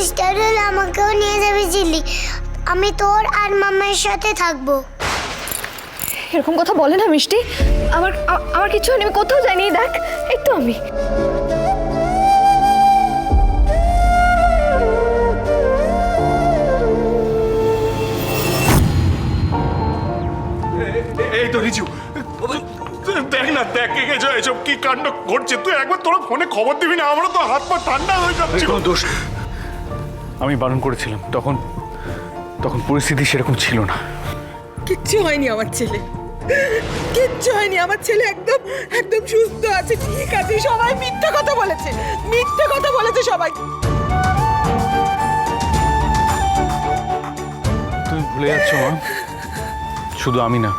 Sister হলে আমাকেও নিয়ে যাবে ঝিল্লি। আমি তোর আর মামার সাথে থাকবো। এরকম কথা বলে না মিষ্টি। আমার আমার কিছু হয়নি, আমি কোথাও যাইনি। দেখ এই তো আমি। এই তো রিজু, দেখ না, দেখ কে গেছে, এসব কি কাণ্ড ঘটছে। তুই একবার তোরা ফোনে খবর দিবি না? আমরা তো হাত পা ঠান্ডা হয়ে যাচ্ছে। কোনো দোষ, আমি বারণ করেছিলাম, তখন তখন পরিস্থিতি সেরকম ছিল না। কিচ্ছু হয়নি আমার ছেলে, কিচ্ছু হয়নি আমার ছেলে, একদম একদম সুস্থ আছে, ঠিক আছে। সবাই মিথ্যা কথা বলেছে, মিথ্যা কথা বলেছে সবাই। তুমি ভুলে যাচ্ছ মা, শুধু আমি না,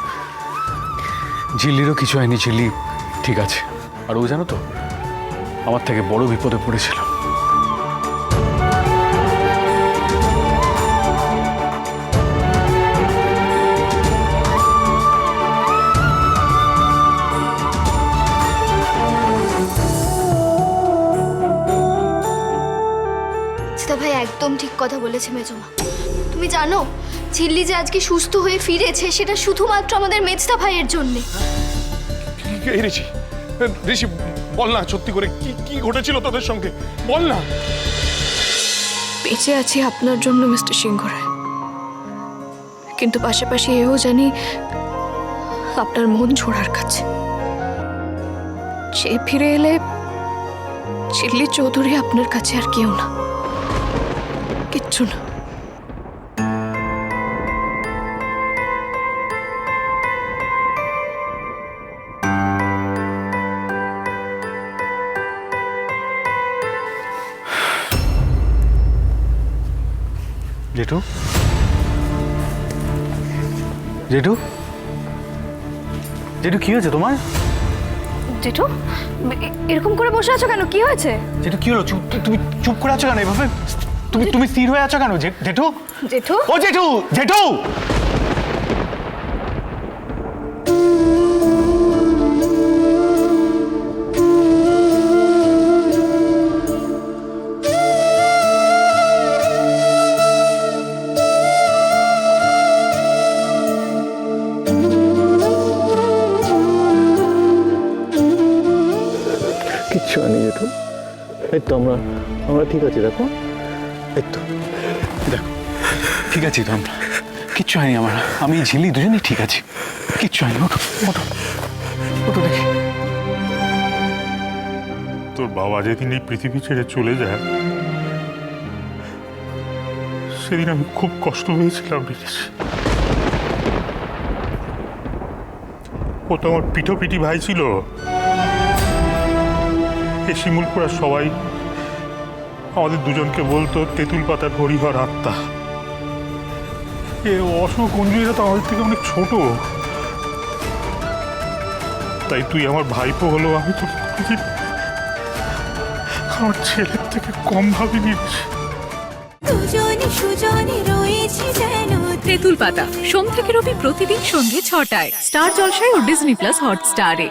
ঝিল্লিরও কিছু হয়নি। ঝিল্লি ঠিক আছে। আর ও জানো তো, আমার থেকে বড় বিপদে পড়েছিল। ভাই একদম ঠিক কথা বলেছে মেজমা। তুমি জানো ঝিল্লি যে আজকে সুস্থ হয়ে ফিরেছে সেটা শুধুমাত্র আমাদের মেজদা ভাইয়ের জন্যে। এই ঋষি, ঋষি বল না সত্যি করে কি কি ঘটেছিল তোদের সঙ্গে, বল না। বেঁচে আছি আপনার জন্য মিস্টার সিংহ রায়, কিন্তু পাশাপাশি এও জানি আপনার মন ছোড়ার কাছে। সে ফিরে এলে ঝিল্লি চৌধুরী আপনার কাছে আর কেউ না, কিচ্ছু না। জেঠু, জেঠু, জেঠু কি হয়েছে তোমার? জেঠু এরকম করে বসে আছো কেন? কি হয়েছে? জেঠু কি হলো? তুমি চুপ করে আছো কেন এভাবে? তুমি স্থির হয়ে আছো কেন জেঠু? জেঠু, ও জেঠু, জেঠু! কিচ্ছু হয়নি জেঠু, এই তো আমরা ঠিক আছি। দেখো, এই তো দেখো, ঠিক আছি তো আমরা, কিচ্ছু হয়নি আমার। আমি ঝিল্লি দুজনেই ঠিক আছি, কিচ্ছু হয়নি। ওঠো ওঠো ওঠো দেখি। তোর বাবা যেদিন এই পৃথিবী ছেড়ে চলে যায় সেদিন আমি খুব কষ্ট পেয়েছিলাম ঋষি। ও তো আমার পিঠোপিঠি ভাই ছিল। এই শিমুলপুরা সবাই আমাদের দুজনকে বলতো তেঁতুল পাতার হরিহর আত্মা। এ অশোক অঞ্জলিরা তো আমাদের থেকে অনেক ছোট, তাই তুই আমার ভাইপো হলো, আমি তো আমার ছেলের থেকে কম ভাবিনি। তেঁতুল পাতা সোম থেকে রবি প্রতিদিন সন্ধ্যে ৬টায় স্টার জলসায় ও ডিজনি প্লাস হটস্টারে।